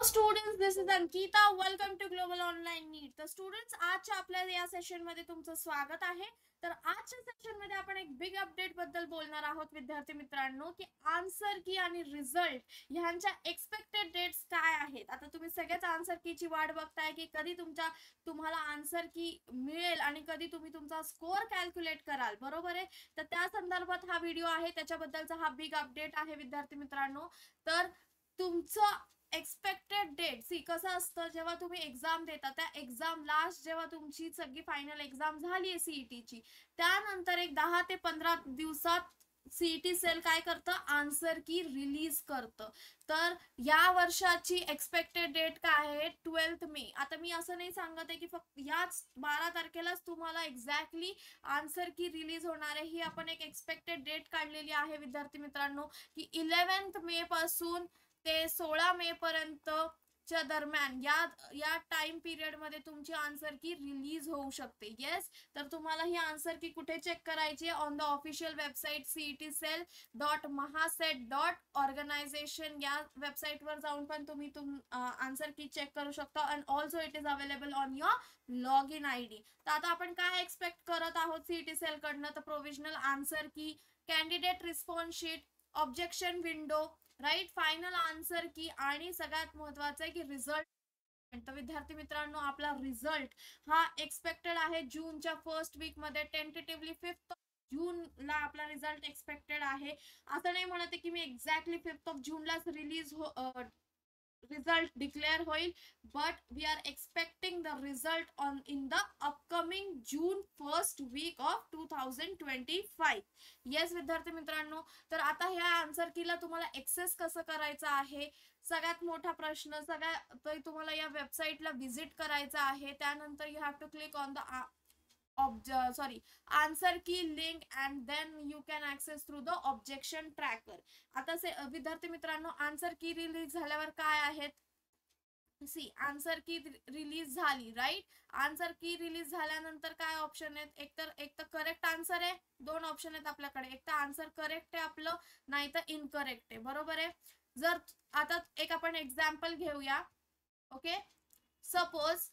Students, this is Ankita. Welcome to global online NEET. तर students, आजच्या आपल्या या सेशन मध्ये तुमचं स्वागत आहे. तर आजच्या सेशन मध्ये आपण एक बिग अपडेट बद्दल बोलणार आहोत विद्यार्थी मित्रांनो, की आन्सर की आणि रिझल्ट ह्यांच्या एक्सपेक्टेड डेट्स काय आहेत. आता तुम्ही सगळ्याच आन्सर कीची वाट बघताय की कधी तुम्हाला आन्सर की मिळेल आणि कधी तुम्ही तुमचा स्कोअर कॅल्क्युलेट कराल, बरोबर आहे. तर त्या संदर्भात हा व्हिडिओ आहे, त्याच्याबद्दलचा हा बिग अपडेट आहे विद्यार्थी मित्रांनो. तर तुमचं एक्सपेक्टेड डेट सी कसं असतं, जेव्हा तुम्ही एक्झाम देता त्या एक्झाम लास्ट जेव्हा तुमची सगळी फायनल एक्झाम झाली आहे सीईटीची, त्यानंतर एक 10 ते 15 दिवसात सीईटी सेल काय करतं, आन्सर की रिलीज करतं. तर या वर्षाची एक्सपेक्टेड डेट काय आहे, 12 मे. आता मी असं नाही सांगत आहे की फक्त याच 12 तारखेलाच तुम्हाला एक्झॅक्टली आन्सर की रिलीज होणार आहे. ही आपण एक एक्सपेक्टेड डेट काढलेली आहे विद्यार्थी मित्रांनो, की 11 मे पासून ते 16 मे पर्यंत च्या दरम्यान या या टाइम पिरियड मध्ये तुमची आन्सर की रिलीज होऊ शकते. येस, तर तुम्हाला ही आन्सर की कुठे चेक करायची, on the official website cetcell.mahaset.organization या वेबसाईट वर जाऊन पण तुम्ही आन्सर की चेक करू शकता. And also it is available on your log in I D. तर आता आपण काय एक्सपेक्ट करत आहोत सीईटी सेल कडनं, तर provisional answer key, candidate response sheet, objection window, right, final answer key आणि सगळ्यात महत्वाचं आहे की रिझल्ट. तर विद्यार्थी मित्रांनो, आपला रिझल्ट हा एक्सपेक्टेड आहे जूनच्या फर्स्ट वीक मध्ये. टेंटेटिव्हली 5 जूनला आपला रिझल्ट एक्सपेक्टेड आहे. असं नाही म्हणत की मी एक्झॅक्टली 5 जूनलाच रिझल्ट डिक्लेअर होईल, but we are expecting the result on in the upcoming June first week of 2025. Yes विद्यार्थी मित्रांनो, तर आता ह्या आन्सर कीला तुम्हाला एक्सेस कसं करायचं आहे, सगळ्यात मोठा प्रश्न. तुम्हाला या वेबसाईटला व्हिजिट करायचं आहे. त्यानंतर you have to click on the answer key link and then you can access through the objection tracker. आता विद्यार्थी मित्रांनो, आन्सर की रिलीज झाल्यावर काय आहेत, सी आन्सर की रिलीज झाली, राईट. आन्सर की रिलीज झाल्यानंतर काय ऑप्शन आहेत, एक तर करेक्ट आन्सर आहे. दोन ऑप्शन आहेत आपल्याकडे, एक तर आन्सर करेक्ट आहे आपलं, नाही तर इनकरेक्ट आहे, बरोबर आहे. जर आता एक आपण एक्झाम्पल घेऊया. ओके, सपोज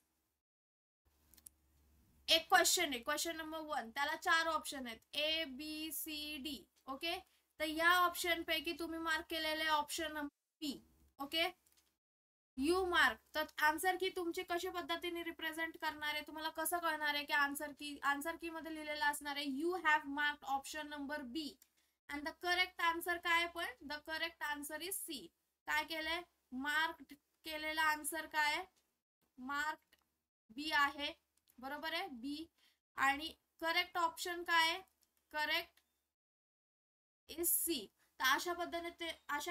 एक क्वेश्चन आहे, क्वेश्चन नंबर 1, त्याला 4 ऑप्शन आहेत, A B C D. Okay, तर या ऑप्शन पैकी तुम्ही मार्क केलेले option number B. Okay, you mark. तर आन्सर की तुमची कशा पद्धतीने रिप्रेझेंट करणार आहे, तुम्हाला कसं कळणार आहे की आन्सर की मध्ये लिहिलेलं असणार आहे you have mark option number B. And the correct answer काय, पण the correct answer is C. काय केलंय, मार्क केलेला आन्सर काय, मार्क बी आहे, बरोबर आहे, बी. आणि करेक्ट ऑप्शन काय, करेक्ट इज सी. तर अशा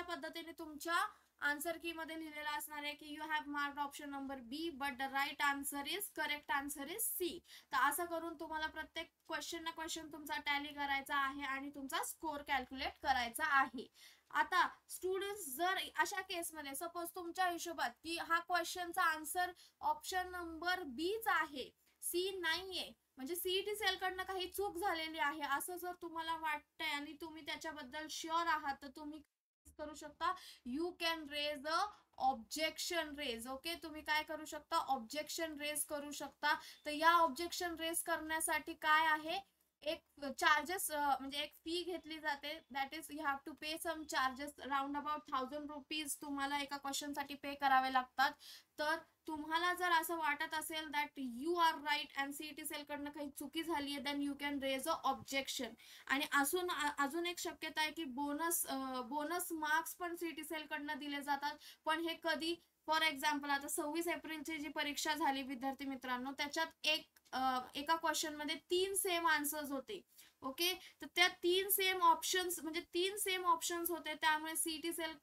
पद्धतीने तुमच्या आन्सर की मध्ये लिहिलेलं असणार आहे की you have marked option number B but the right answer is, correct answer is C. तर असं करून तुम्हाला प्रत्येक क्वेश्चन ना क्वेश्चन तुमचा टॅली करायचा आहे आणि तुमचा स्कोर कॅल्क्युलेट करायचा आहे. आता स्टुडंट्स, जर अशा केसमध्ये सपोज तुमच्या हिशोबात की हा क्वेश्चनचा आन्सर ऑप्शन नंबर बीच आहे, सी नाहीये, म्हणजे सीईटी सेल कडनं काही चूक झालेली आहे असं जर तुम्हाला वाटतंय आणि तुम्ही त्याच्याबद्दल शुअर आहात, तर तुम्ही करू शकता, you can raise a objection raise. Okay, तुम्ही काय करू शकता, ऑब्जेक्शन रेज करू शकता. तर या ऑब्जेक्शन रेज करण्यासाठी काय आहे, एक चार्जेस म्हणजे एक फी घेतली जाते, that is you have to pay some charges, round about 1000 rupees तुम्हाला एका क्वेश्चन साठी पे करावे लागतात. तर तुम्हाला जर असं वाटत असेल that you are right and CET cell कडनं काही चुकी झाली आहे, then you can raise a objection. आणि अजून एक शक्यता आहे की बोनस मार्क्स पण सीईटी सेल कडनं दिले जातात. पण हे कधी, फॉर एक्झाम्पल आता 26 एप्रिलची जी परीक्षा झाली विद्यार्थी मित्रांनो, त्याच्यात एका क्वेश्चन मध्ये 3 सेम आन्सर्स होते. ओके, तर त्या 3 सेम ऑप्शन्स म्हणजे 3 सेम ऑप्शन्स होते, त्यामुळे सीईटी सेल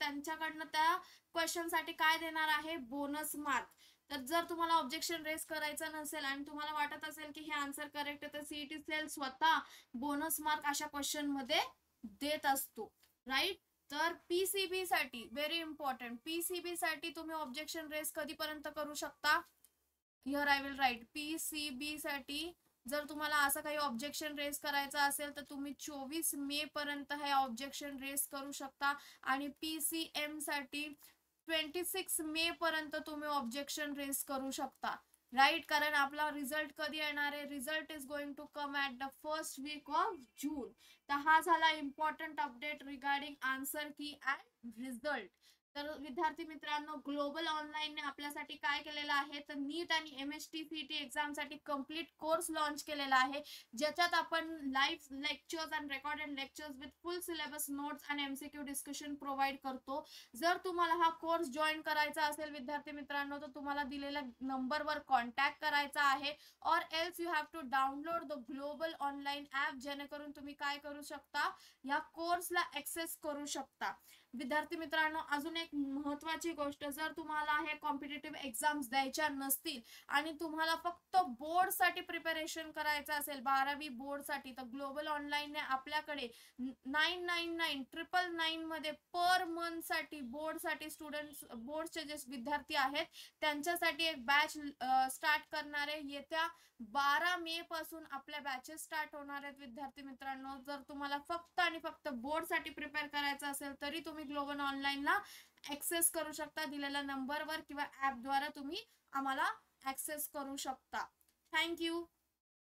त्यांच्याकडनं त्या क्वेश्चन साठी काय देणार आहे, बोनस मार्क. तर जर तुम्हाला ऑब्जेक्शन रेस करायचं नसेल आणि तुम्हाला वाटत असेल की हे आन्सर करेक्ट आहे, तर सीईटी सेल स्वतः बोनस मार्क अशा क्वेश्चन मध्ये देत असतो, राईट. तर पीसीबी साठी व्हेरी इम्पॉर्टंट, पीसीबी साठी तुम्ही ऑब्जेक्शन रेस कधीपर्यंत करू शकता, here I will write, PCB साठी जर तुम्हाला असं काही ऑब्जेक्शन रेस करायचं असेल तर तुम्ही 24 मे पर्यंत हे ऑब्जेक्शन रेस करू शकता. आणि पीसीएम साठी 26 मे पर्यंत तुम्ही ऑब्जेक्शन रेज करू शकता, राईट. कारण आपला रिझल्ट कधी येणार आहे, result is going to come at the first week of June. तर हा झाला important update regarding answer key and result. तर विद्यार्थी मित्रांनो, ग्लोबल ऑनलाईनने आपल्यासाठी काय केलेलं आहे, तर नीट आणि MST-CET एक्झामसाठी कम्प्लीट कोर्स लॉन्च केलेला आहे, ज्याच्यात आपण live lectures and recorded lectures with full syllabus notes and MCQ discussion provide करतो. जर तुम्हाला हा कोर्स जॉईन करायचा असेल विद्यार्थी मित्रांनो, तर तुम्हाला दिलेल्या नंबरवर कॉन्टॅक्ट करायचा आहे, or else you have to download the global online app, जेणेकरून तुम्ही काय करू शकता, या कोर्सला ऍक्सेस करू शकता. विद्यार्थी मित्रांनो, अजून एक महत्वाची गोष्ट, जर तुम्हाला हे कॉम्पिटिटिव्ह एक्झाम्स द्यायच्या नसतील आणि तुम्हाला फक्त बोर्डसाठी प्रिपरेशन करायचं असेल, 12वी बोर्डसाठी, तर ग्लोबल ऑनलाईनने आपल्याकडे 999 मध्ये पर मंथसाठी बोर्डसाठी स्टुडंट्स, बोर्डचे जे विद्यार्थी आहेत त्यांच्यासाठी एक बॅच स्टार्ट करणार आहे. येत्या 12 मे पासून आपल्या बॅचेस स्टार्ट होणार आहेत विद्यार्थी मित्रांनो. जर तुम्हाला फक्त आणि फक्त बोर्डसाठी प्रिपेअर करायचं असेल तरी तुम्ही ग्लोबल ऑनलाईनला ऍक्सेस करू शकता, दिलेल्या नंबरवर किंवा ऍपद्वारे तुम्ही आम्हाला ऍक्सेस करू शकता. थँक्यू.